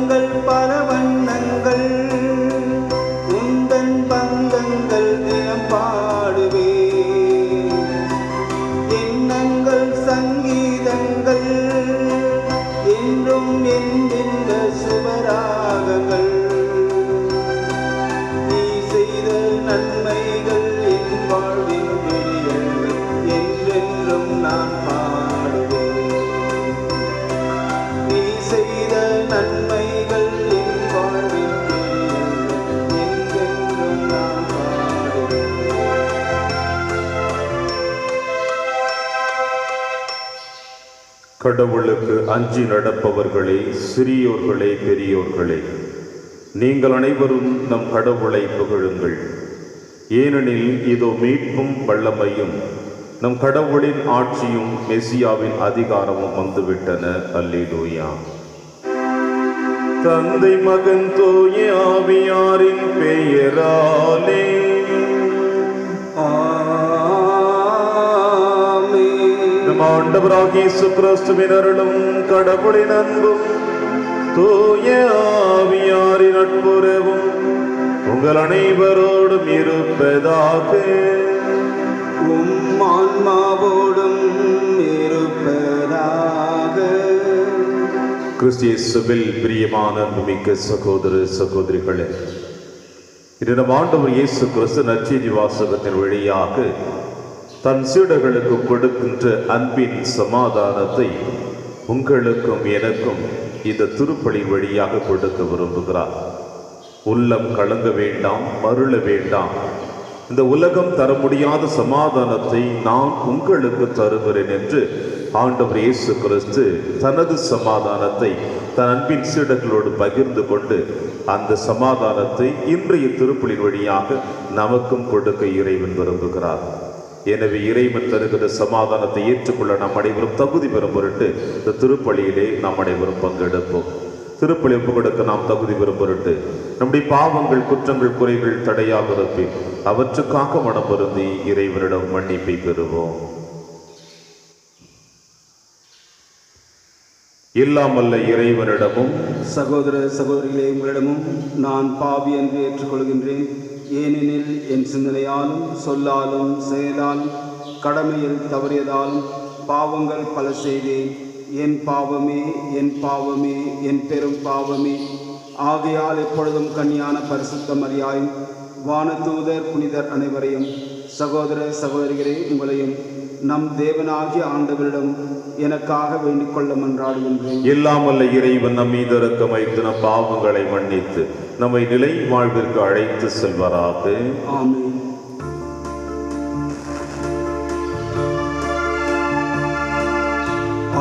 வண்ணங்கள் பல வண்ணங்கள் உந்தன் பந்தங்கள் தினம் பாடுவே எண்ணங்கள் சங்கீதங்கள் என்றும் என்கின்ற சுபராகங்கள் நீ செய்த நன்மைகள் என் வாழ்வின் விடியல்கள் என்றென்றும் நான் பாடுவேன் நீ செய்த நன்மைகள் என் வாழ்வின் விடியல்கள் என்றென்றும் நான் பாடுவேன். கடவுளுக்கு அஞ்சி நடப்பவர்களே, சிறியோர்களே, பெரியோர்களே, நீங்கள் அனைவரும் நம் கடவுளை புகழுங்கள். ஏனெனில் இதோ மீட்பும் வல்லமையும் நம் கடவுளின் ஆட்சியும் மெசியாவின் அதிகாரமும் வந்துவிட்டன. அல்லேலூயா. தந்தை மகன் தூய ஆவியாரின் பெயராலே ஆண்டவராகிய இயேசு கிறிஸ்துவின் அருளும் கடவுளின் அன்பும் தூய ஆவியாரின் நட்புறவும் உங்கள் அனைவரோடும் இருப்பதாக. உம் ஆன்மாவோடும் இருப்பதாக. கிறிஸ்து இயேசுவில் பிரியமான அன்புமிக்க சகோதர சகோதரிகளே, இன்று நம் ஆண்டவர் இயேசு கிறிஸ்து நற்செய்தி வாசகத்தின் வழியாக தன் சீடர்களுக்கு கொடுக்கின்ற அன்பின் சமாதானத்தை உங்களுக்கும் எனக்கும் இந்த திருப்பலி வழியாக கொடுக்க விரும்புகிறார். உள்ளம் கலங்க வேண்டாம், மருள வேண்டாம். இந்த உலகம் தர முடியாத சமாதானத்தை நான் உங்களுக்கு தருகிறேன் என்று ஆண்டவர் இயேசு கிறிஸ்து தனது சமாதானத்தை தன் அன்பின் சீடர்களோடு பகிர்ந்து கொண்டு அந்த சமாதானத்தை இன்றைய திருப்பலி வழியாக நமக்கும் கொடுக்க இறைவன் விரும்புகிறார். எனவே இறைவன் தருகிற சமாதானத்தை ஏற்றுக்கொள்ள நாம் அனைவரும் தகுதி பெறும் பொருட்டு இந்த திருப்பலியிலே நாம் அனைவரும் பங்கெடுப்போம். திருப்பலி ஒப்பு கொடுக்க நாம் தகுதி பெறும் பொருட்டு நம்முடைய பாவங்கள், குற்றங்கள், குறைகள் தடையாக இருப்பேன் அவற்றுக்காக மனம் வருந்தி இறைவனிடம் மன்னிப்பை பெறுவோம். இல்லாமல்ல இறைவனிடமும் சகோதர சகோதரிகளே, உங்களிடமும் நான் பாவி என்று ஏற்றுக்கொள்கின்றேன். ஏனெனில் என் சிந்தனையாலும் சொல்லாலும் செயலாலும் கடமையில் தவறியதாலும் பாவங்கள் பல செய்தேன். என் பாவமே, என் பாவமே, என் பெரும் பாவமே. ஆகையால் எப்பொழுதும் கன்னியான பரிசுத்த மரியாயும் வானதூதர் புனிதர் அனைவரையும் சகோதர சகோதரிகளே உங்களையும் நம் தேவனாகிய ஆண்டவரிடம் எனக்காக வேண்டிக் கொள்ள மன்றாடுகின்றேன். இல்லாமல்ல இறைவன் நம் மீது இரக்கம் வைத்து நம் பாவங்களை மன்னித்து நம்மை நிலை வாழ்விற்கு அழைத்து செல்வராக. ஆமென்.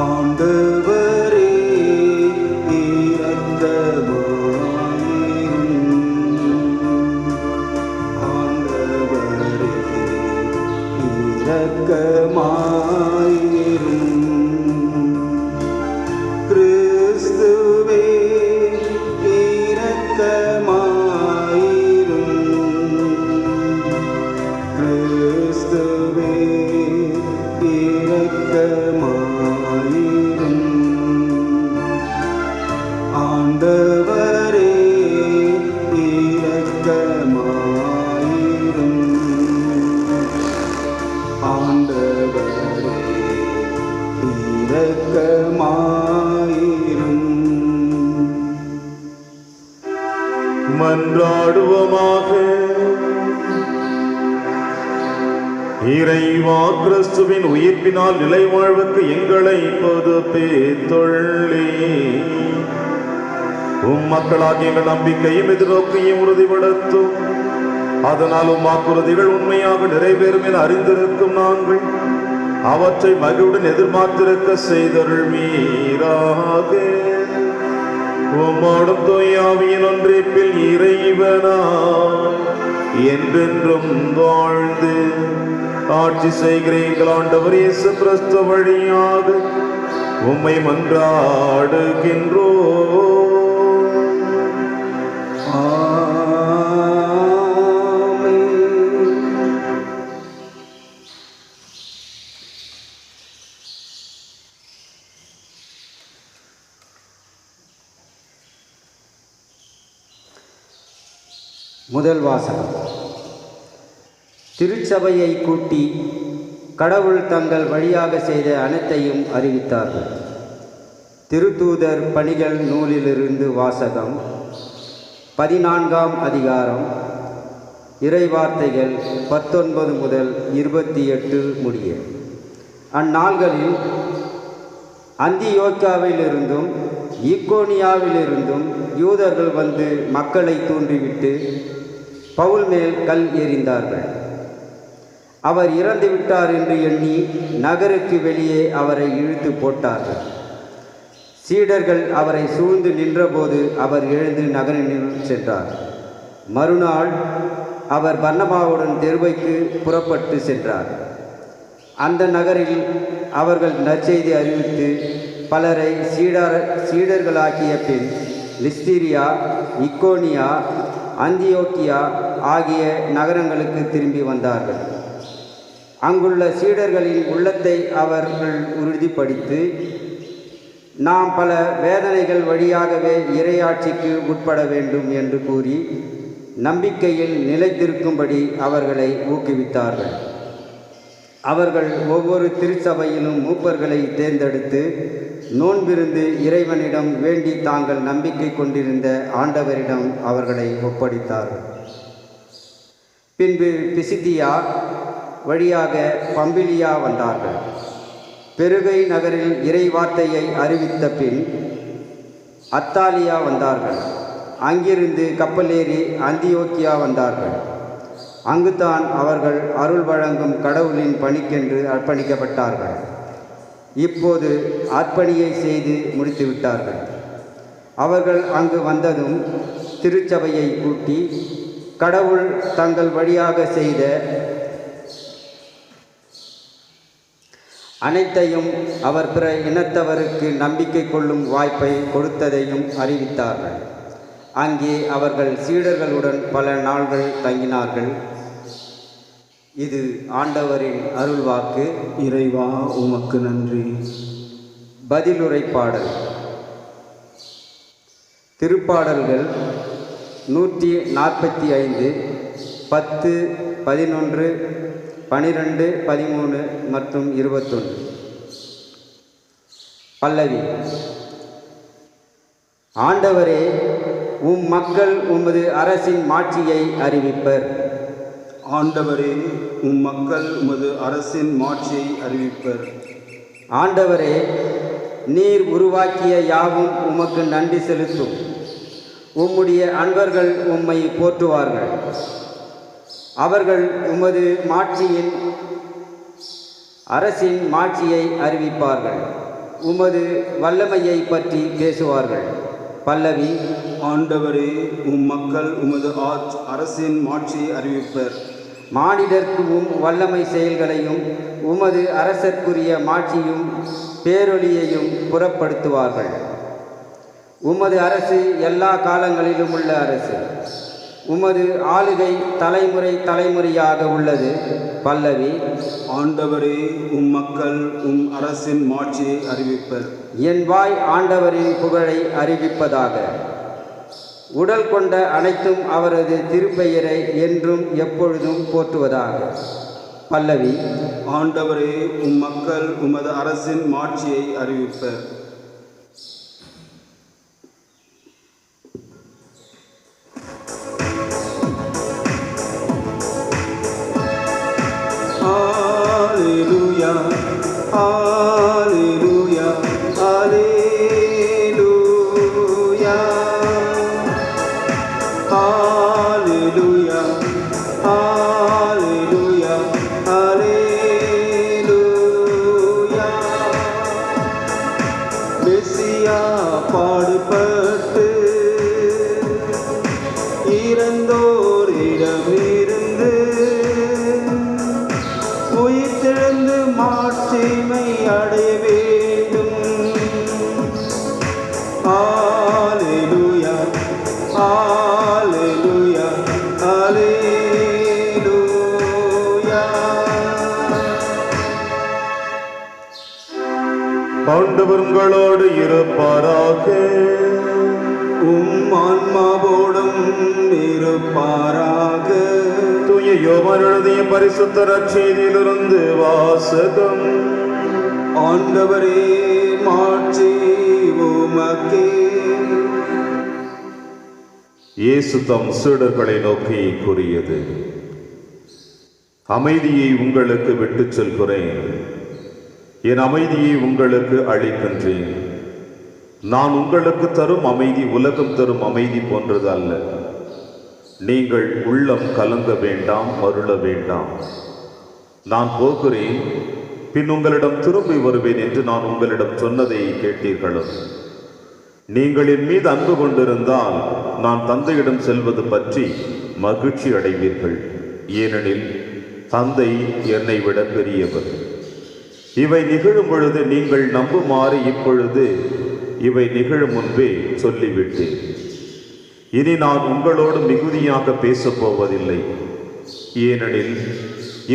ஆண்டவரே இரக்கமாயிரும். கிறிஸ்துவே இரக்கமாயிரும். கிறிஸ்துவே இரக்கமாயிரும். ஆண்டவரே இரக்கமாயிரும். ஆண்டவரே இரக்கமாயிரும். மன்றாடுவோமாக. இறைவா, கிறிஸ்துவின் உயிர்ப்பினால் நிலை வாழ்வுக்கு எங்களை பொறுப்பேற்றுள்ளி மக்களாகிய எங்கள் நம்பிக்கையும் எதிர்நோக்கையும் உறுதிப்படுத்தும். அதனால் வாக்குறுதிகள் உண்மையாக நிறைவேறும் என அறிந்திருக்கும் நாங்கள் அவற்றை மகிழ்வுடன் எதிர்பார்த்திருக்க செய்தருள்வீராக. உம்மோடும் தூய ஆவியின் ஒன்றிப்பில் இறைவனாய் என்றென்றும் வாழ்ந்து ஆட்சி செய்கிற எங்கள் ஆண்டவர் இயேசு கிறிஸ்து வழியாக உம்மை மன்றாடுகின்றோம். முதல் வாசகம். திருச்சபையை கூட்டி கடவுள் தங்கள் வழியாக செய்த அனைத்தையும் அறிவித்தார்கள். திருத்தூதர் பணிகள் நூலிலிருந்து வாசகம். 14ஆம் அதிகாரம். இறைவார்த்தைகள் 19 முதல் 28 முடிய. அந்நாள்களில் அந்தியோக்கியாவிலிருந்தும் ஈக்கோனியாவிலிருந்தும் யூதர்கள் வந்து மக்களை தூண்டிவிட்டு பவுல் மேல் கல் எறிந்தார்கள். அவர் இறந்து விட்டார் என்று எண்ணி நகருக்கு வெளியே அவரை இழுத்து போட்டார்கள். சீடர்கள் அவரை சூழ்ந்து நின்றபோது அவர் எழுந்து நகரினுள் சென்றார். மறுநாள் அவர் பர்னபாவுடன் தெருவைக்கு புறப்பட்டு சென்றார். அந்த நகரில் அவர்கள் நற்செய்தி அறிவித்து பலரை சீடர்களாக்கிய பின் லிஸ்திரியா, இக்கோனியா, அந்தியோக்கியா ஆகிய நகரங்களுக்கு திரும்பி வந்தார்கள். அங்குள்ள சீடர்களின் உள்ளத்தை அவர்கள் உறுதிப்படுத்தி, நாம் பல வேதனைகள் வழியாகவே இறையாட்சிக்கு உட்பட வேண்டும் என்று கூறி நம்பிக்கையில் நிலைத்திருக்கும்படி அவர்களை ஊக்குவித்தார்கள். அவர்கள் ஒவ்வொரு திருச்சபையிலும் மூப்பர்களை தேர்ந்தெடுத்து நோன்பிருந்து இறைவனிடம் வேண்டி தாங்கள் நம்பிக்கை கொண்டிருந்த ஆண்டவரிடம் அவர்களை ஒப்படைத்தார்கள். பின்பு பிசிதியா வழியாக பம்பிலியா வந்தார்கள். பெருகை நகரில் இறை வார்த்தையை அறிவித்த பின் அத்தாலியா வந்தார்கள். அங்கிருந்து கப்பலேறி அந்தியோக்கியா வந்தார்கள். அங்குதான் அவர்கள் அருள் வழங்கும் கடவுளின் பணிக்கென்று அர்ப்பணிக்கப்பட்டார்கள். இப்போது அர்ப்பணியை செய்து முடித்துவிட்டார்கள். அவர்கள் அங்கு வந்ததும் திருச்சபையை கூட்டி கடவுள் தங்கள் வழியாக செய்த அனைத்தையும் அவர் பிற இனத்தவருக்கு நம்பிக்கை கொள்ளும் வாய்ப்பை கொடுத்ததையும் அறிவித்தார்கள். அங்கே அவர்கள் சீடர்களுடன் பல நாள்கள் தங்கினார்கள். இது ஆண்டவரின் அருள்வாக்கு. இறைவா உமக்கு நன்றி. பதிலுரை பாடல். திருப்பாடல்கள் 145, 10, 11, 12, 13 மற்றும் 21. பல்லவி. ஆண்டவரே, உம் மக்கள் உமது அரசின் மாட்சியை அறிவிப்பர். ஆண்டவரே, உம் மக்கள் உமது அரசின் மாட்சியை அறிவிப்பர். ஆண்டவரே, நீர் உருவாக்கிய யாவும் உமக்கு நன்றி செலுத்தும். உம்முடைய அன்பர்கள் உம்மை போற்றுவார்கள். அவர்கள் உமது மாட்சியின் அரசின் மாட்சியை அறிவிப்பார்கள். உமது வல்லமையை பற்றி பேசுவார்கள். பல்லவி. ஆண்டவரே, உம் மக்கள் உமது அரசின் மாட்சியை அறிவிப்பர். மானிடர்க்கு உம் வல்லமை செயல்களையும் உமது அரசர்க்குரிய மாட்சியும் பேரொளியையும் புறப்படுத்துவார்கள். உமது அரசு எல்லா காலங்களிலும் உள்ள அரசு. உமது ஆளுகை தலைமுறை தலைமுறையாக உள்ளது. பல்லவி. ஆண்டவரே, உம் மக்கள் உம் அரசின் மாட்சியை அறிவிப்பர். என் வாய் ஆண்டவரின் புகழை அறிவிப்பதாக. உடல் கொண்ட அனைத்தும் அவரது திருப்பெயரை என்றும் எப்பொழுதும் போற்றுவதாக. பல்லவி. ஆண்டவரே, உம் மக்கள் உமது அரசின் மாட்சியை அறிவிப்பர். Alleluia, Alleluia, Alleluia, Alleluia, Alleluia, Alleluia. மெசியா பாடுபட்டு இறந்தோரிடமிருந்து உயிர்த்தெழுந்து மாட்சிமை அடைய வேண்டும். Alleluia, Alleluia, Alleluia. ஆண்டவர் உங்களோடு இருப்பாராக. உம் ஆன்மாவோடும் இருப்பாராக. தூய யோவான் எழுதிய பரிசுத்த நற்செய்தியிலிருந்து வாசகம். ஆண்டவரே, மாட்சி உமக்கே. இயேசு தம் சீடர்களை நோக்கி கூறியது: அமைதியை உங்களுக்கு விட்டுச் செல்கிறேன், என் அமைதியை உங்களுக்கு அளிக்கின்றேன். நான் உங்களுக்கு தரும் அமைதி உலகம் தரும் அமைதி போன்றது அல்ல. நீங்கள் உள்ளம் கலங்க வேண்டாம், மருள வேண்டாம். நான் போகிறேன், பின் உங்களிடம் திரும்பி வருவேன் என்று நான் உங்களிடம் சொன்னதை கேட்டீர்களோ? நீங்கள் என் மீது அன்பு கொண்டிருந்தால் நான் தந்தையிடம் செல்வது பற்றி மகிழ்ச்சி அடைவீர்கள். ஏனெனில் தந்தை என்னை விட பெரியவர். இவை நிகழும் பொழுது நீங்கள் நம்புமாறு இப்பொழுது இவை நிகழும் முன்பே சொல்லிவிட்டேன். இனி நான் உங்களோடு மிகுதியாக பேசப் போவதில்லை. ஏனெனில்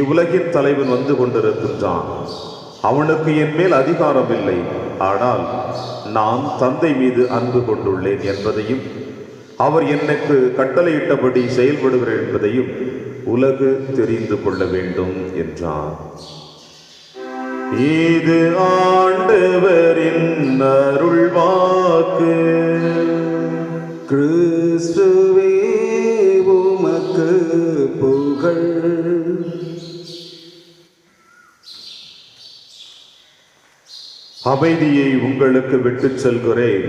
இவ்வுலகின் தலைவன் வந்து கொண்டிருக்கின்றான். அவனுக்கு என் மேல் அதிகாரம் இல்லை. ஆனால் நான் தந்தை மீது அன்பு கொண்டுள்ளேன் என்பதையும் அவர் எனக்கு கட்டளையிட்டபடி செயல்படுகிறேன் என்பதையும் உலகு தெரிந்து கொள்ள வேண்டும் என்றார். இது ஆண்டவரின் அருள்வாக்கு. கிறிஸ்துவே உமக்கு புகழ். அமைதியை உங்களுக்கு விட்டுச் செல்கிறேன்,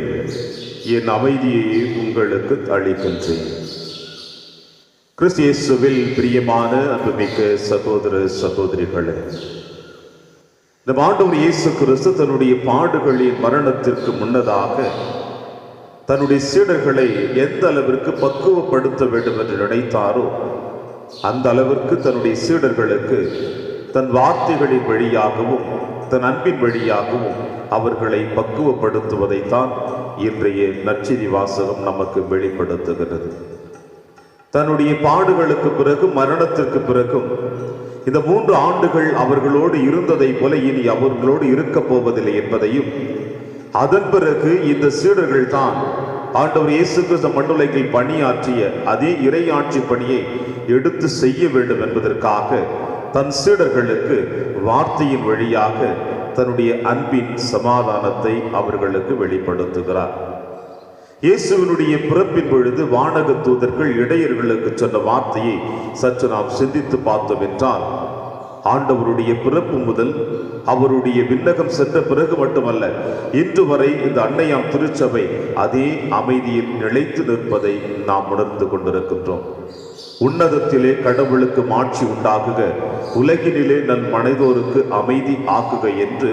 என் அமைதியை உங்களுக்கு அளிக்கின்றேன். கிறிஸ்து இயேசுவில் பிரியமான அன்புமிக்க சகோதர சகோதரிகளே, இந்த ஆண்டவர் இயேசு கிறிஸ்து தன்னுடைய பாடுகளின் மரணத்திற்கு முன்னதாக தன்னுடைய சீடர்களை எந்த அளவிற்கு பக்குவப்படுத்த வேண்டும் என்று நினைத்தாரோ அந்த அளவிற்கு தன்னுடைய சீடர்களுக்கு தன் வார்த்தைகளின் வழியாகவும் தன் அன்பின் வழியாகவும் அவர்களை பக்குவப்படுத்துவதைத்தான் இன்றைய நற்செய்தி வாசகம் நமக்கு வெளிப்படுத்துகிறது. தன்னுடைய பாடுகளுக்கு பிறகும் மரணத்திற்கு பிறகும் இந்த 3 ஆண்டுகள் அவர்களோடு இருந்ததை போல இனி அவர்களோடு இருக்கப் போவதில்லை என்பதையும், அதன் பிறகு இந்த சீடர்கள் தான் ஆண்டவர் இயேசு கிறிஸ்து மண்ணுலகில் பணியாற்றிய அதே இறையாட்சி பணியை எடுத்து செய்ய வேண்டும் என்பதற்காக தன் சீடர்களுக்கு வார்த்தையின் வழியாக தன்னுடைய அன்பின் சமாதானத்தை அவர்களுக்கு வெளிப்படுத்துகிறார். இயேசுவினுடைய பிறப்பின் பொழுது வானக தூதர்கள் இடையர்களுக்கு சொன்ன வார்த்தையை சற்று நாம் சிந்தித்து பார்த்தோம் என்றால், ஆண்டவருடைய பிறப்பு முதல் அவருடைய விண்ணகம் சென்ற பிறகு மட்டுமல்ல, இன்று வரை இந்த அன்னையாம் திருச்சபை அதே அமைதியில் நிலைத்து நிற்பதை நாம் உணர்ந்து கொண்டிருக்கின்றோம். உன்னதத்திலே கடவுளுக்கு மாட்சி உண்டாகுக, உலகினிலே நல் மனிதோருக்கு அமைதி ஆக்குக என்று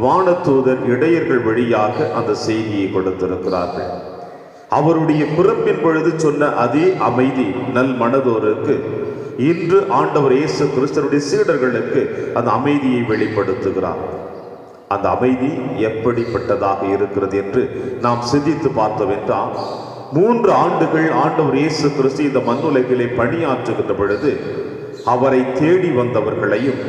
வானதூதர் இடையர்கள் வழியாக அந்த செய்தியை கொடுத்திருக்கிறார்கள். அவருடைய பிறப்பின் பொழுது சொன்ன அதே அமைதி நல் மனதோருக்கு இன்று ஆண்டவர் இயேசு கிறிஸ்துவினுடைய சீடர்களுக்கு அந்த அமைதியை வெளிப்படுத்துகிறார். அந்த அமைதி எப்படிப்பட்டதாக இருக்கிறது என்று நாம் சிந்தித்து பார்த்தோம் என்றால், 3 ஆண்டுகள் ஆண்டவர் இயேசு கிறிஸ்து இந்த மண்ணுலகிலே பணியாற்றுகின்ற பொழுது அவரை தேடி வந்தவர்களையும்,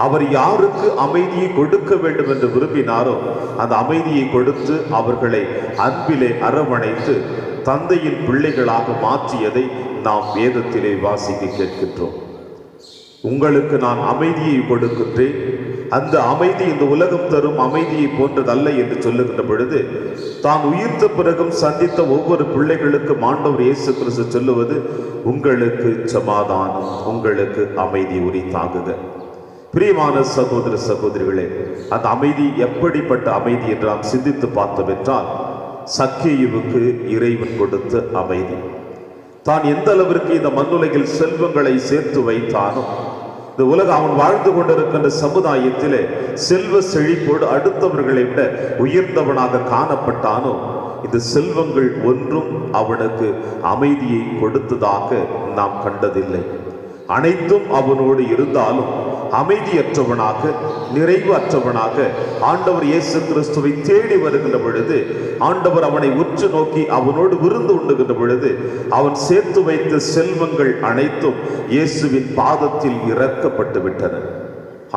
அவர் யாருக்கு அமைதியை கொடுக்க வேண்டும் என்று விரும்பினாரோ அந்த அமைதியை கொடுத்து அவர்களை அன்பிலே அரவணைத்து தந்தையின் பிள்ளைகளாக மாற்றியதை நாம் வேதத்திலே வாசிக்க கேட்கின்றோம். உங்களுக்கு நான் அமைதியை கொடுக்கின்றேன், அந்த அமைதி இந்த உலகம் தரும் அமைதியை போன்றதல்ல என்று சொல்லுகின்ற பொழுது, தான் உயிர்த்த பிறகும் சந்தித்த ஒவ்வொரு பிள்ளைகளுக்கும் ஆண்டவர் இயேசு கிறிஸ்து சொல்லுவது, உங்களுக்கு சமாதானம், உங்களுக்கு அமைதி உரித்தாகுக. பிரியமான சகோதர சகோதரிகளே, அந்த அமைதி எப்படிப்பட்ட அமைதி என்று நாம் சிந்தித்து பார்த்தோம் என்றால், சக்கேயுவுக்கு இறைவன் கொடுத்த அமைதி. தான் எந்த அளவிற்கு இந்த மண்ணுலகில் செல்வங்களை சேர்த்து வைத்தானோ, இந்த உலகம் அவன் வாழ்ந்து கொண்டிருக்கின்ற சமுதாயத்திலே செல்வ செழிப்போடு அடுத்தவர்களை விட உயர்ந்தவனாக காணப்பட்டானோ, இந்த செல்வங்கள் ஒன்றும் அவனுக்கு அமைதியை கொடுத்ததாக நாம் கண்டதில்லை. அனைத்தும் அவனோடு இருந்தாலும் அமைதியற்றவனாக, நிறைவு அற்றவனாக ஆண்டவர் இயேசு கிறிஸ்துவை தேடி வருகின்ற பொழுது, ஆண்டவர் அவனை உற்று நோக்கி அவனோடு விருந்து உண்ணுகின்ற பொழுது, அவன் சேர்த்து வைத்த செல்வங்கள் அனைத்தும் இயேசுவின் பாதத்தில் இறக்கப்பட்டு விட்டன.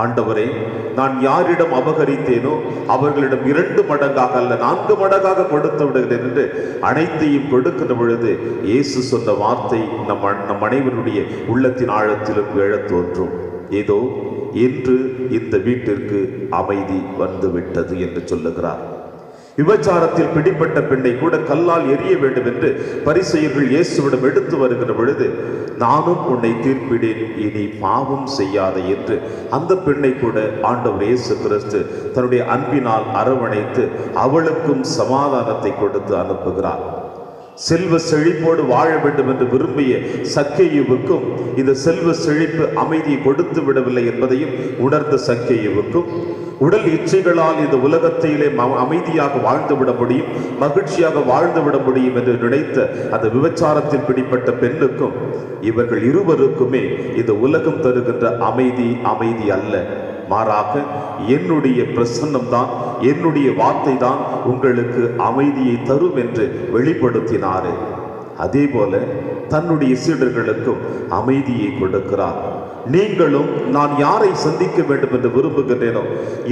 ஆண்டவரே, நான் யாரிடம் அபகரித்தேனோ அவர்களிடம் 2 மடங்காக அல்ல 4 மடங்காக கொடுத்து விடுகிறேன் என்று அனைத்தையும் கொடுக்கின்ற பொழுது இயேசு சொன்ன வார்த்தை நம் அனைவருடைய உள்ளத்தின் ஆழத்திலும் எழத் தோன்றும். ஏதோ இன்று இந்த வீட்டிற்கு அமைதி வந்துவிட்டது என்று சொல்லுகிறார். விபச்சாரத்தில் பிடிப்பட்ட பெண்ணை கூட கல்லால் எறிய வேண்டும் என்று பரிசேயர்கள் இயேசுவிடம் எடுத்து வருகிற பொழுது, நானும் உன்னை தீர்ப்பிடேன், இனி பாவம் செய்யாதே என்று அந்த பெண்ணை கூட ஆண்டவர் இயேசு கிறிஸ்து தன்னுடைய அன்பினால் அரவணைத்து அவளுக்கும் சமாதானத்தை கொடுத்து அனுப்புகிறார். செல்வ செழிப்போடு வாழ வேண்டும் என்று விரும்பிய சக்கேயுவுக்கும் இந்த செல்வ செழிப்பு அமைதியை கொடுத்து விடவில்லை என்பதையும் உணர்ந்த சக்கேயுவுக்கும், உடல் இச்சைகளால் இந்த உலகத்திலே அமைதியாக வாழ்ந்துவிட முடியும், மகிழ்ச்சியாக வாழ்ந்துவிட முடியும் என்று நினைத்த அந்த விபச்சாரத்தில் பிடிப்பட்ட பெண்ணுக்கும், இவர்கள் இருவருக்குமே இந்த உலகம் தருகின்ற அமைதி அல்ல, மாறாக என்னுடைய பிரசன்னம் தான், என்னுடைய வார்த்தை தான் உங்களுக்கு அமைதியை தரும் என்று வெளிப்படுத்தினார். அதே போல தன்னுடைய சீடர்களுக்கும் அமைதியை கொடுக்கிறார். நீங்களும் நான் யாரை சந்திக்க வேண்டும் என்று விரும்புகின்றேனோ,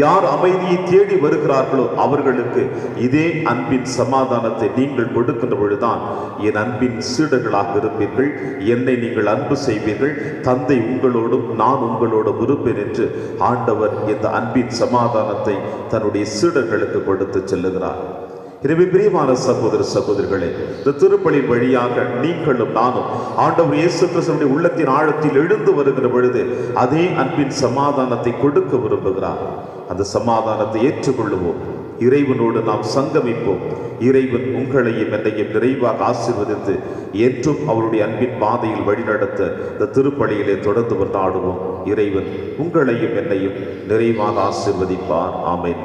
யார் அமைதியை தேடி வருகிறார்களோ அவர்களுக்கு இதே அன்பின் சமாதானத்தை நீங்கள் கொடுக்கின்ற பொழுதுதான் என் அன்பின் சீடர்களாக இருப்பீர்கள், என்னை நீங்கள் அன்பு செய்வீர்கள், தந்தை உங்களோடும் நான் உங்களோடும் இருப்பேன் என்று ஆண்டவர் இந்த அன்பின் சமாதானத்தை தன்னுடைய சீடர்களுக்கு கொடுத்து செல்லுகிறார். எனவே பிரியமான சகோதர சகோதரிகளே, இந்த திருப்பலி வழியாக நீங்களும் நானும் ஆண்டவர் இயேசு கிறிஸ்துவின் உள்ளத்தின் ஆழத்தில் எழுந்து வருகிற பொழுது அதே அன்பின் சமாதானத்தை கொடுக்க விரும்புகிறார். அந்த சமாதானத்தை ஏற்றுக்கொள்ளுவோம், இறைவனோடு நாம் சங்கமிப்போம். இறைவன் உங்களையும் என்னையும் நிறைவாக ஆசீர்வதித்து என்றும் அவருடைய அன்பின் பாதையில் வழிநடத்த இந்த திருப்பலியிலே தொடர்ந்து கொண்டாடுவோம். இறைவன் உங்களையும் என்னையும் நிறைவாக ஆசீர்வதிப்பார். ஆமென்.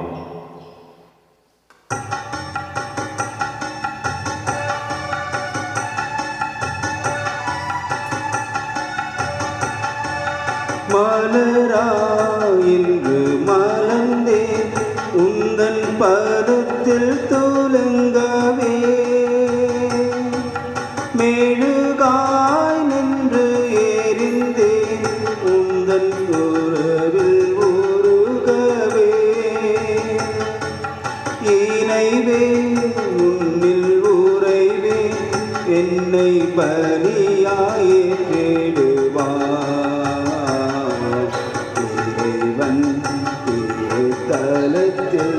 மலராயின்று மலர்ந்தே உந்தன் பதத்தில் தோலுங்கவே, மேழுகாய் நின்று எரிந்தேன் உந்தன் உறவில் உருகவே, இணைவே உன்னில் உறைவே என்னை பலியாயேற்றிடுவார். தலத்தில்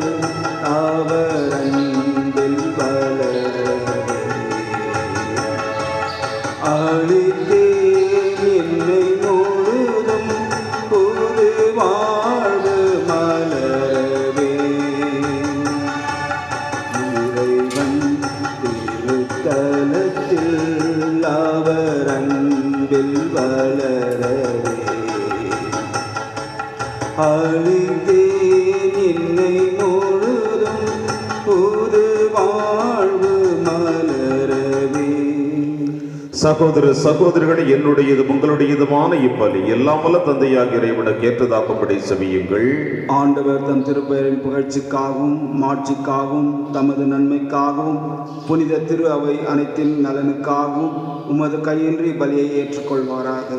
அவர் அன்பில் வளரவே அளித்தேன் என்னை முழுதும் புது வாழ்வு மலரவே, இறைவன் திருத்தலத்தில் அவர் அன்பில் வளரவே அளித்தேன் என்னை முழுதும் புது வாழ்வு மலரவே. சகோதர சகோதரிகளை, என்னுடையதும் உங்களுடையதுமான இப்பலி எல்லாம் வல்ல தந்தையாக இறைவனுக்கு ஏற்றதாக்கும்படி செவியுங்கள். ஆண்டவர் தம் திருப்பெயரின் புகழ்ச்சிக்காகவும் மாட்சிக்காகவும் தமது நன்மைக்காகவும் புனித திரு அவை அனைத்தின் நலனுக்காகவும் உமது கையின்றி பலியை ஏற்றுக்கொள்வாராக.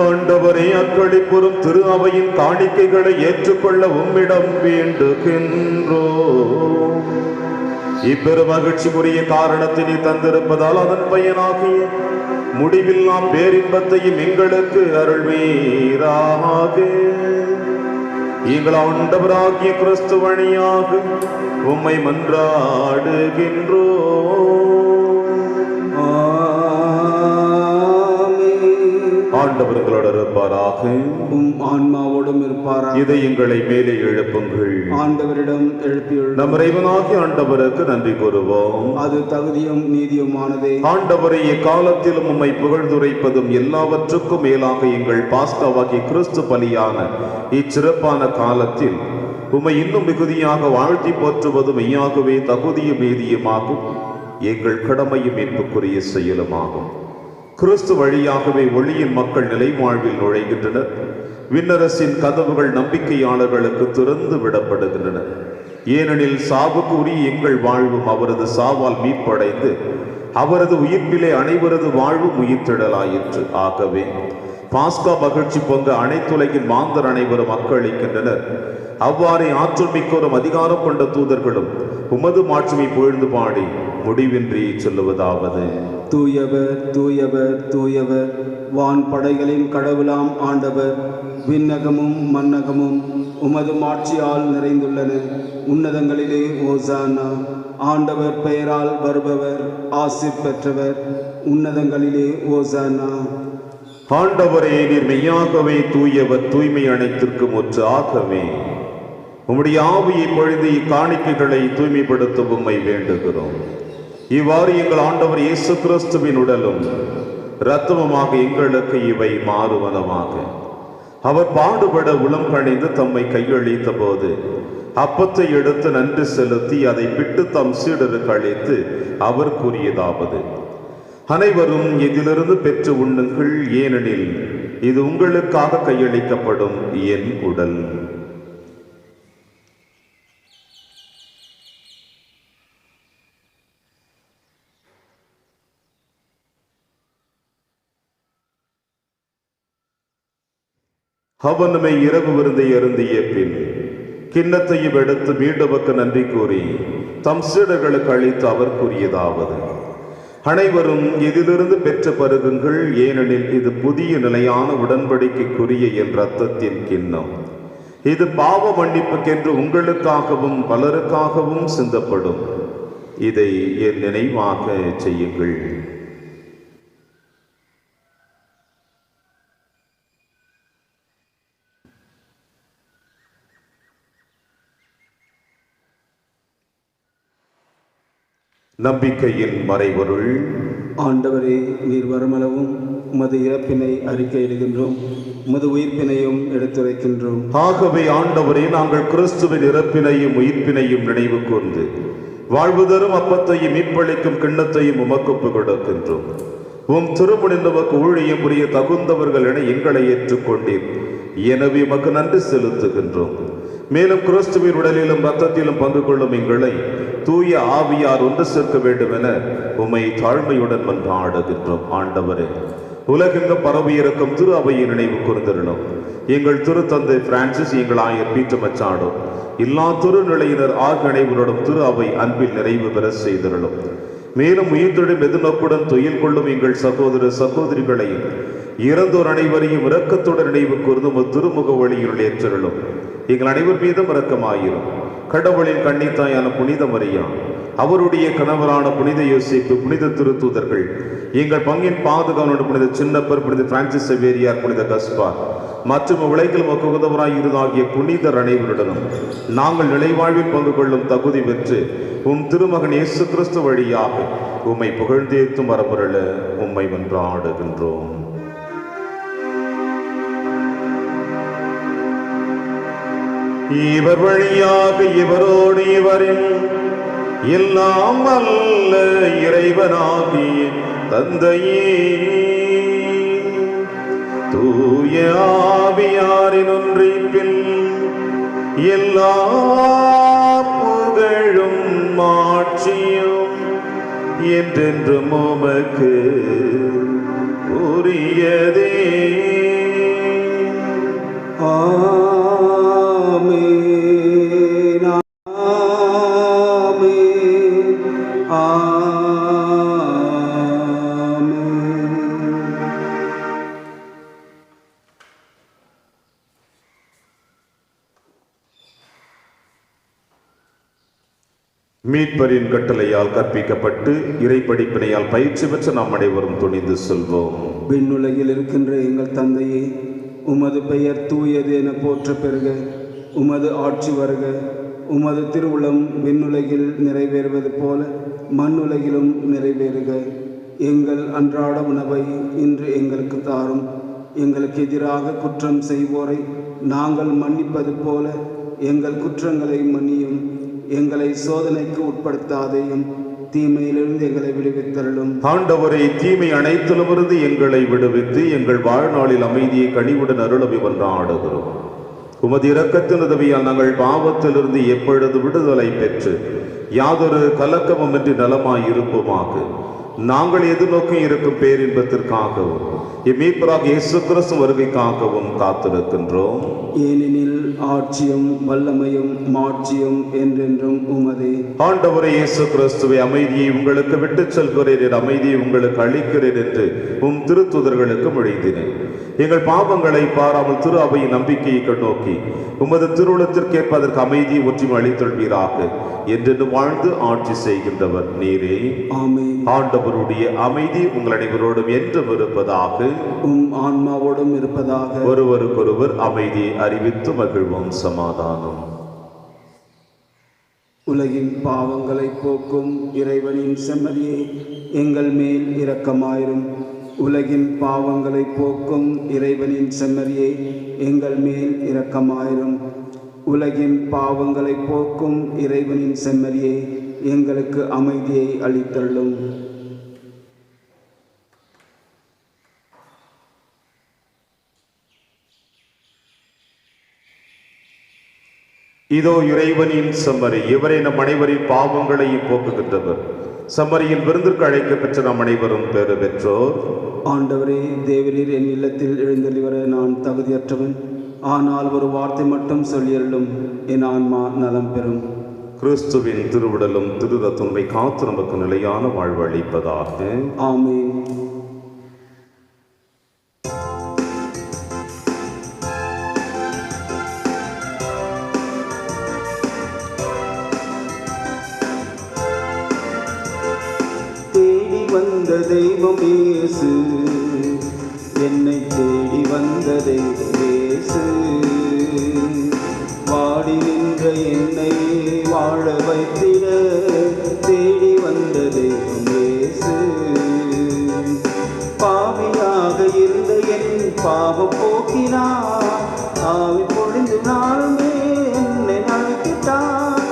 ஆண்டவரே, அக்களிப்புறும் திரு அவையின் காணிக்கைகளை ஏற்றுக்கொள்ள உம்மிடம் வேண்டுகின்றோம். இப்பெரு மகிழ்ச்சிக்குரிய காரணத்தை நீ தந்திருப்பதால் அதன் பயனாகிய முடிவில்லா பேரின்பத்தையும் எங்களுக்கு அருள்வீராக. எங்கள் ஆண்டவராகிய கிறிஸ்து வழியாக உம்மை மன்றாடுகின்றோம். ஆண்டவர்களோடு இருப்பாராக, உம் ஆன்மாவோடும் இருப்பாராக. இதயங்களை மேலே எழுப்புங்கள். ஆண்டவரிடம் எழுப்பியுள்ளோம். நம் இறைவனாகிய ஆண்டவருக்கு நன்றி கூறுவோம். அது தகுதியும் நீதியுமானதே. ஆண்டவரை எக்காலத்திலும் உம்மை புகழ்ந்துரைப்பதும் எல்லாவற்றுக்கும் மேலாக எங்கள் பாஸ்காவாகிய கிறிஸ்து பலியான இச்சிறப்பான காலத்தில் உம்மை இன்னும் மிகுதியாக வாழ்த்தி போற்றுவதும் மெய்யாகவே தகுதியும் நீதியுமாகும், எங்கள் கடமையும் மீட்புக்குரிய செயலுமாகும். கிறிஸ்து வழியாகவே ஒளியின் மக்கள் நிலை வாழ்வில் நுழைகின்றனர். விண்ணரசின் கதவுகள் நம்பிக்கையாளர்களுக்கு திறந்து விடப்படுகின்றன. ஏனெனில் சாவுக்கு உரிய எங்கள் வாழ்வும் அவரது சாவால் மீட்படைந்து அவரது உயிர்ப்பிலே அனைவரது வாழ்வும் உயிர்த்திடலாயிற்று. ஆகவே பாஸ்கா மகிழ்ச்சி பொங்க அனைத்துலகின் மாந்தர் அனைவரும் அக்களிக்கின்றனர். அவ்வாறே ஆற்றல் மிக்கோரும் அதிகாரம் கொண்ட தூதர்களும் உமது மாட்சிமை புகழ்ந்து பாடி முடிவின்றி சொல்லுவதாவது: தூயவர் தூயவர் தூயவர், வான் படைகளின் கடவுளாம் ஆண்டவர். விண்ணகமும் மன்னகமும் உமது மாட்சியால் நிறைந்துள்ளன. உன்னதங்களிலே ஓசானா. ஆண்டவர் பெயரால் வருபவர் ஆசீர் பெற்றவர். உன்னதங்களிலே ஓசானா. ஆண்டவரே, நீர் மெய்யாகவே தூயவர், தூய்மை அனைத்திற்கும் ஒன்று ஆகவே. உம்முடைய ஆவியை பொழிந்து இக்காணிக்கைகளை தூய்மைப்படுத்த உம்மை வேண்டுகிறோம். இவ்வாறு எங்கள் ஆண்டவர் இயேசு கிறிஸ்துவின் உடலும் இரத்தமுமாக எங்களுக்கு இவை மாறுவனமாக. அவர் பாடுபட உளம் கணிந்து தம்மை கையளித்த போது அப்பத்தை எடுத்து நன்றி செலுத்தி அதை பிட்டு தம் சீடருக்கு அளித்து அவர் கூறியதாவது: அனைவரும் இதிலிருந்து பெற்று உண்ணுங்கள், ஏனெனில் இது உங்களுக்காக கையளிக்கப்படும் என் உடல். அவனுமே இரவு விருந்தை அருந்திய பின் கிண்ணத்தையும் எடுத்து மீண்டுமக்கு நன்றி கூறி தம் சீடர்களுக்கு அளித்து அவர் கூறியதாவது: அனைவரும் இதிலிருந்து பெற்று பருகுங்கள், ஏனெனில் இது புதிய நிலையான உடன்படிக்கைக்குரிய என் இரத்தத்தின் கிண்ணம். இது பாவ மன்னிப்புக்கென்று உங்களுக்காகவும் பலருக்காகவும் சிந்தப்படும். இதை என் நினைவாக செய்யுங்கள். நம்பிக்கையின் மறைபொருள். ஆண்டவரே, நீர் வருமளவும் உமது இறப்பினை அறிக்கையிடுகின்றோம், உமது உயிர்ப்பினையும் எடுத்துரைக்கின்றோம். ஆகவே ஆண்டவரே, நாங்கள் கிறிஸ்துவின் இறப்பினையும் உயிர்ப்பினையும் நினைவு கூர்ந்து வாழ்வு தரும் அப்பத்தையும் மீட்பளிக்கும் கிண்ணத்தையும் உமக்கு ஒப்புக் கொடுக்கின்றோம். உம் திருமுனை நமக்கு ஊழியம் புரிய தகுந்தவர்கள் என எங்களை ஏற்றுக்கொண்டீர். எனவே உமக்கு நன்றி செலுத்துகின்றோம். மேலும் கிறிஸ்துவின் உடலிலும் இரத்தத்திலும் பங்கு கொள்ளும் எங்களை தூய ஆவியார் ஒன்று சேர்க்க வேண்டும் என உம்மை தாழ்மையுடன் மன்றாடுகின்றோம். ஆண்டவரே, உலகெங்கும் பரவி இருக்கும் திரு அவையை நினைவு கூர்ந்திருந்தோம். எங்கள் திருத்தந்தை பிரான்சிஸ், எங்கள் ஆயர் பீட்டர் மச்சாடோ, எல்லா திருநிலையினர் ஆகிய அனைவரோடும் திரு அவை அன்பில் நிறைவு பெற செய்திருந்தோம். மேலும் உயிர்த்தெழும் எதிர்நோக்குடன் துயில் கொள்ளும் எங்கள் சகோதர சகோதரிகளையும் இறந்தோர் அனைவரையும் இரக்கத்துடன் நினைவு கூர்ந்து திருமுக வழியில் ஏற்றருளும். எங்கள் அனைவர் மீதும் இரக்கமாயிரும். கடவுளின் கன்னித்தாயான புனித மரியா, அவருடைய கணவரான புனித யோசேப்பு, புனித திருத்தூதர்கள், எங்கள் பங்கின் பாதுகாவலர் புனித சின்னப்பர், புனித பிரான்சிஸ் சேவேரியார், புனித கஸ்பார் மற்றும் உலகில் உகந்தவராய் இருதாகிய புனிதர் அனைவருடனும் நாங்கள் நிலைவாழ்வில் பங்கு கொள்ளும் தகுதி பெற்று உம் திருமகன் இயேசு கிறிஸ்து வழியாக உம்மை புகழ்ந்தேத்தும் வரமுறல உம்மை மன்றாடுகின்றோம். இவர் வழியாக இவரோடு இவரில் எல்லாம் அல்ல இறைவனாகிய தந்தையே, தூய ஆவியாரின் ஒன்றிப்பில் எல்லா புகழும் மாட்சியும் என்றென்றும் உமக்கு உரியதே. மீட்பரின் கட்டளையால் கற்பிக்கப்பட்டு இறைப்படிப்பினையால் பயிற்சி பெற்ற நாம் அனைவரும் துணிந்து செல்வோம். விண்ணுலகில் இருக்கின்ற எங்கள் தந்தையே, உமது பெயர் தூயது என போற்ற பெறுக. உமது ஆட்சி வருக. உமது திருவுளம் விண்ணுலகில் நிறைவேறுவது போல மண்ணுலகிலும் நிறைவேறுக. எங்கள் அன்றாட உணவை இன்று எங்களுக்கு தாரும். எங்களுக்கு எதிராக குற்றம் செய்வோரை நாங்கள் மன்னிப்பது போல எங்கள் குற்றங்களை மன்னியும். எங்களை சோதனைக்கு உட்படுத்தாதேயும், தீமையிலிருந்து எங்களை விடுவித்தருளும். ஆண்டவரை, தீமை அனைத்திலுமிருந்து எங்களை விடுவித்து எங்கள் வாழ்நாளில் அமைதியை கனிவுடன் அருளவை கொண்டாடுகிறோம். உமது இரக்கத்தின் உதவியால் நாங்கள் பாவத்திலிருந்து எப்பொழுது விடுதலை பெற்று யாதொரு கலக்கமுமின்றி நலமாய் இருப்போமாக. நாங்கள் எதிர்நோக்கி இருக்கும் பேரின்பத்திற்காகவும் இம்மீட்பராக இயேசு கிறிஸ்து வருகைக்காகவும் காத்திருக்கின்றோம். ஏனெனில் ஆட்சியும் வல்லமையும் மாட்சியும் என்றென்றும் உமதே. ஆண்டவரே இயேசு கிறிஸ்துவை, அமைதியை உங்களுக்கு விட்டுச் செல்கிறேன், அமைதியை உங்களுக்கு அளிக்கிறேன் என்று உம் திருத்துதர்களுக்கு மொழிந்தினேன். எங்கள் பாவங்களை பாராமல் திரு அவையின் நம்பிக்கையை கண்ணோக்கி உமது திருவுளத்திற்கேற்ப அதற்கு அமைதியை ஒற்றுமை அளித்தொள்வீராக. என்றென்று வாழ்ந்து ஆட்சி செய்கின்றவர் நீரே. ஆமென். ஆண்டவருடைய அமைதி உங்கள் அனைவரோடும் என்றும் இருப்பதாக, உம் ஆன்மாவோடும் இருப்பதாக. ஒருவருக்கொருவர் அமைதியை அறிவித்து மகிழ்வோம். சமாதானம். உலகின் பாவங்களை போக்கும் இறைவனின் செம்மறியே, எங்கள் மேல் இரக்கமாயிரும். உலகின் பாவங்களை போக்கும் இறைவனின் செம்மறியே, எங்கள் மேல் இரக்கமாயிரும். உலகின் பாவங்களை போக்கும் இறைவனின் செம்மறியே, எங்களுக்கு அமைதியை அளித்தள்ளும். இதோ இறைவனின் செம்மறி, இவரை நம் அனைவரின் பாவங்களையும் போக்குகின்றவர். செம்மறியின் விருந்திற்கு அழைக்கப்பெற்ற நம் அனைவரும் பேறு பெற்றோர். ஆண்டவரே, தேவரீர் என் இல்லத்தில் எழுந்தளிவர நான் தகுதியற்றவன். ஆனால் ஒரு வார்த்தை மட்டும் சொல்லியருளும், என் ஆன்மா நலம் பெறும். கிறிஸ்துவின் திருவுடலும் திரு ரத்தத்தை காத்து நமக்கு நிலையான வாழ்வு அளிப்பதாக. ஆமென். தேடி வந்த தெய்வம் இயேசு, என்னை தேடி வந்த தெய்வம் இயேசு. வாடி நின்ற என்னை வாழ வைத்திட தேடி வந்த தெய்வம் இயேசு. பாவியாக இருந்த என் பாவம் போக்கினார், ஆவி பொழிந்து நாளுமே என்னை அழைத்திட்டார்.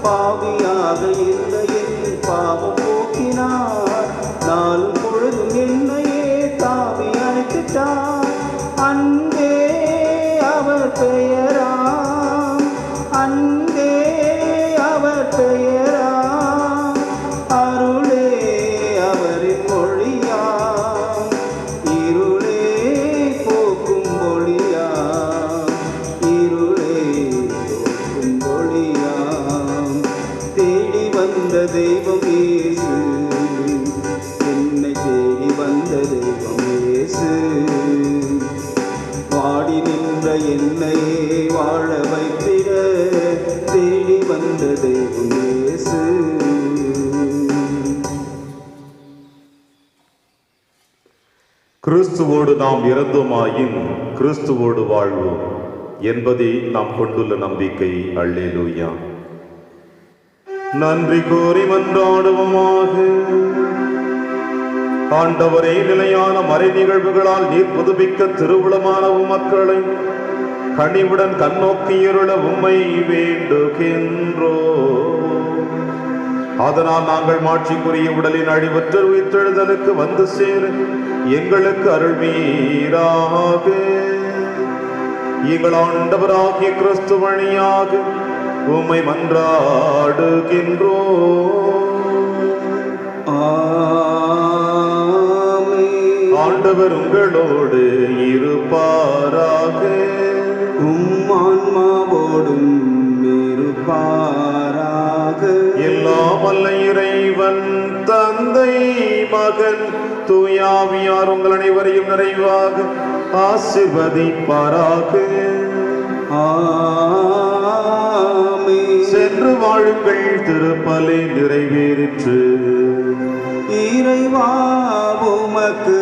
பாவியாக இருந்த என் பாவம் போக்கினார், நாளும் பொழுதும் என்னையே தாவி அழைத்திட்டார். அன்பே அவர் பெயராம், அன்பே அவர் பெயராம், அருளே அவரின் மொழியாம், இருளே போக்கும் ஒளியாம், இருளே போக்கும் ஒளியாம். தேடி வந்த தெய்வம் இயேசு, என்னை தேடி வந்த தெய்வம் இயேசு. வாடி நின்ற என்னை வாழ வைத்திட தேடி வந்த தெய்வம் இயேசு. கிறிஸ்துவோடு நாம் இறந்தோமாயின் கிறிஸ்துவோடு வாழ்வோம் என்பதை நாம் கொண்டுள்ள நம்பிக்கை. அல்லேலூயா. நன்றி கூறி மன்றாடுவோமாக. ஆண்டவரே, நிலையான மறை நிகழ்வுகளால் நீர் புதுப்பிக்க திருவுளமான மக்களை கனிவுடன் கண்ணோக்கியிருள உம்மை வேண்டுகின்றோ. அதனால் நாங்கள் மாட்சிக்குரிய உடலின் அழிவற்ற உயிர்த்தெழுதலுக்கு வந்து சேர எங்களுக்கு அருள்வீராக. எங்கள் ஆண்டவராகிய கிறிஸ்து வழியாக உம்மை மன்றாடுகின்றோ. ஆண்டவர் உங்களோடு இருப்பாராக. உம் ஆன்மாவோடும் இருப்பாராக. எல்லாம் வல்ல இறைவன் தந்தை, மகன், தூயாவியார் உங்கள் அனைவரையும் நிறைவாக ஆசீர்வதிப்பாராக. ஆமென். சென்று வாழுங்கள், திருப்பலி நிறைவேறிற்று. இறைவா உமக்கு